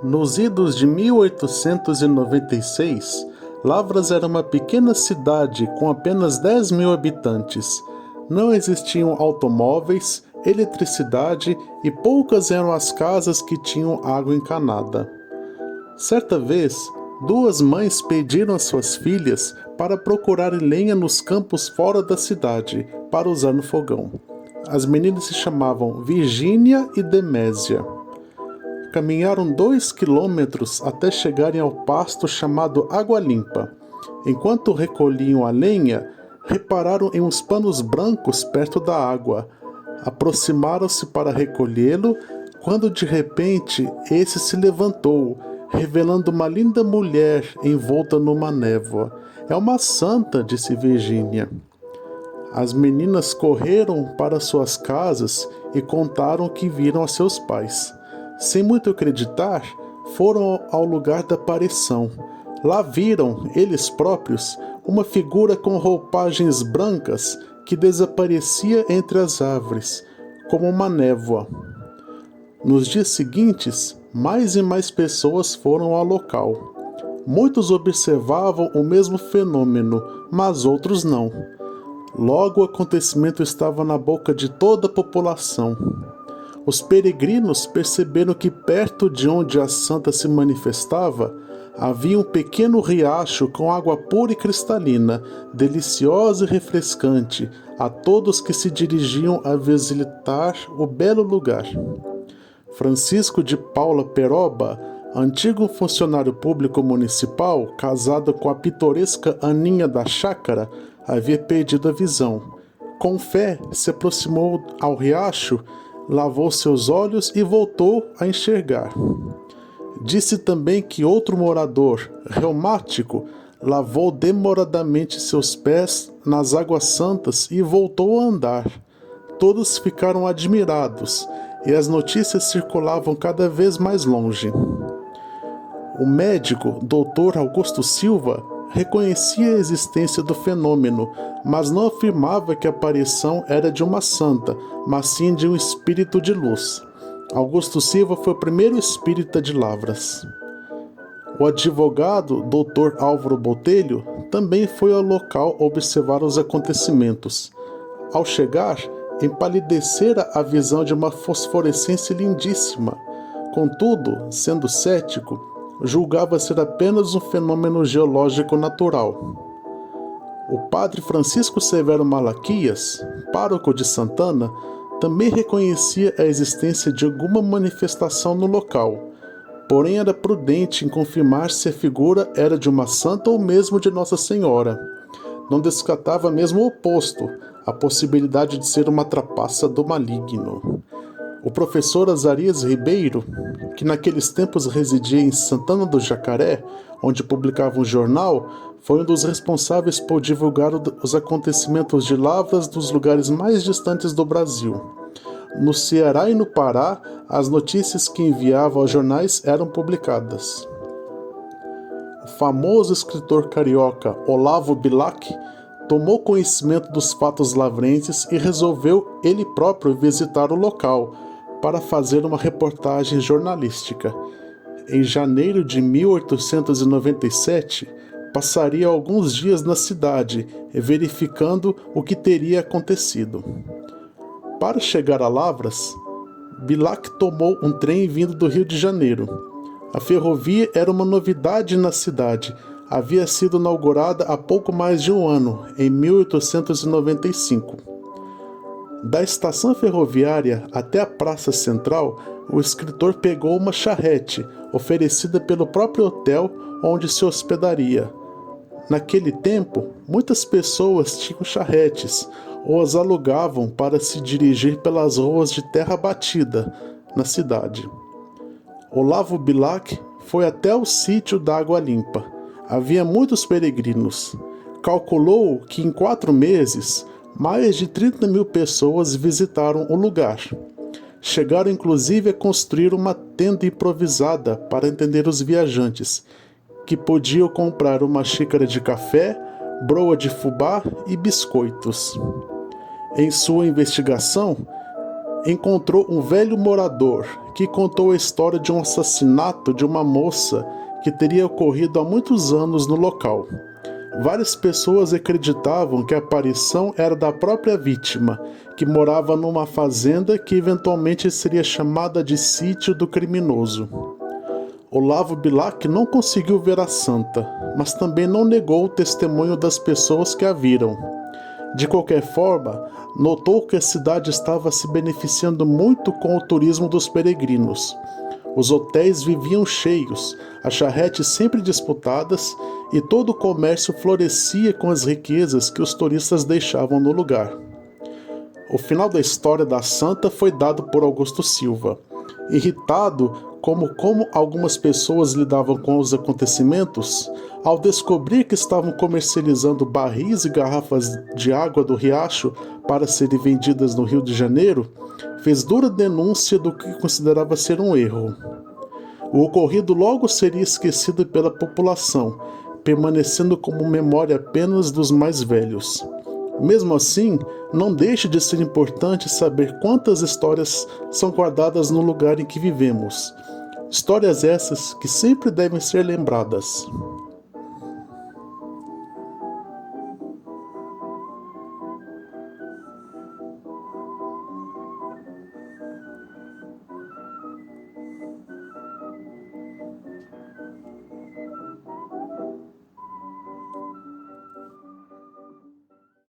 Nos idos de 1896, Lavras era uma pequena cidade com apenas 10.000 habitantes. Não existiam automóveis, eletricidade e poucas eram as casas que tinham água encanada. Certa vez, duas mães pediram às suas filhas para procurarem lenha nos campos fora da cidade para usar no fogão. As meninas se chamavam Virgínia e Demésia. Caminharam 2 quilômetros até chegarem ao pasto chamado Água Limpa. Enquanto recolhiam a lenha, repararam em uns panos brancos perto da água. Aproximaram-se para recolhê-lo, quando de repente esse se levantou, revelando uma linda mulher envolta numa névoa. "É uma santa", disse Virgínia. As meninas correram para suas casas e contaram o que viram a seus pais. Sem muito acreditar, foram ao lugar da aparição. Lá viram, eles próprios, uma figura com roupagens brancas que desaparecia entre as árvores, como uma névoa. Nos dias seguintes, mais e mais pessoas foram ao local. Muitos observavam o mesmo fenômeno, mas outros não. Logo o acontecimento estava na boca de toda a população. Os peregrinos perceberam que perto de onde a santa se manifestava, havia um pequeno riacho com água pura e cristalina, deliciosa e refrescante, a todos que se dirigiam a visitar o belo lugar. Francisco de Paula Peroba, antigo funcionário público municipal, casado com a pitoresca Aninha da Chácara, havia perdido a visão. Com fé, se aproximou ao riacho, lavou seus olhos e voltou a enxergar. Disse também que outro morador, reumático, lavou demoradamente seus pés nas águas santas e voltou a andar. Todos ficaram admirados e as notícias circulavam cada vez mais longe. O médico, Dr. Augusto Silva, reconhecia a existência do fenômeno, mas não afirmava que a aparição era de uma santa, mas sim de um espírito de luz. Augusto Silva foi o primeiro espírita de Lavras. O advogado Dr. Álvaro Botelho também foi ao local observar os acontecimentos. Ao chegar, empalidecera a visão de uma fosforescência lindíssima. Contudo, sendo cético, julgava ser apenas um fenômeno geológico natural. O padre Francisco Severo Malaquias, pároco de Santana, também reconhecia a existência de alguma manifestação no local, porém era prudente em confirmar se a figura era de uma santa ou mesmo de Nossa Senhora. Não descartava mesmo o oposto, a possibilidade de ser uma trapaça do maligno. O professor Azarias Ribeiro, que naqueles tempos residia em Santana do Jacaré, onde publicava um jornal, foi um dos responsáveis por divulgar os acontecimentos de Lavras dos lugares mais distantes do Brasil. No Ceará e no Pará, as notícias que enviava aos jornais eram publicadas. O famoso escritor carioca Olavo Bilac tomou conhecimento dos fatos lavrenses e resolveu ele próprio visitar o local para fazer uma reportagem jornalística. Em janeiro de 1897, passaria alguns dias na cidade, verificando o que teria acontecido. Para chegar a Lavras, Bilac tomou um trem vindo do Rio de Janeiro. A ferrovia era uma novidade na cidade. Havia sido inaugurada há pouco mais de um ano, em 1895. Da estação ferroviária até a Praça Central, o escritor pegou uma charrete, oferecida pelo próprio hotel onde se hospedaria. Naquele tempo, muitas pessoas tinham charretes, ou as alugavam para se dirigir pelas ruas de terra batida, na cidade. Olavo Bilac foi até o sítio da Água Limpa. Havia muitos peregrinos. Calculou que em 4 meses, mais de 30.000 pessoas visitaram o lugar. Chegaram inclusive a construir uma tenda improvisada para atender os viajantes, que podiam comprar uma xícara de café, broa de fubá e biscoitos. Em sua investigação, encontrou um velho morador que contou a história de um assassinato de uma moça que teria ocorrido há muitos anos no local. Várias pessoas acreditavam que a aparição era da própria vítima, que morava numa fazenda que eventualmente seria chamada de sítio do criminoso. Olavo Bilac não conseguiu ver a santa, mas também não negou o testemunho das pessoas que a viram. De qualquer forma, notou que a cidade estava se beneficiando muito com o turismo dos peregrinos. Os hotéis viviam cheios, as charretes sempre disputadas e todo o comércio florescia com as riquezas que os turistas deixavam no lugar. O final da história da santa foi dado por Augusto Silva. Irritado como algumas pessoas lidavam com os acontecimentos, ao descobrir que estavam comercializando barris e garrafas de água do riacho para serem vendidas no Rio de Janeiro, fez dura denúncia do que considerava ser um erro. O ocorrido logo seria esquecido pela população, permanecendo como memória apenas dos mais velhos. Mesmo assim, não deixe de ser importante saber quantas histórias são guardadas no lugar em que vivemos. Histórias essas que sempre devem ser lembradas.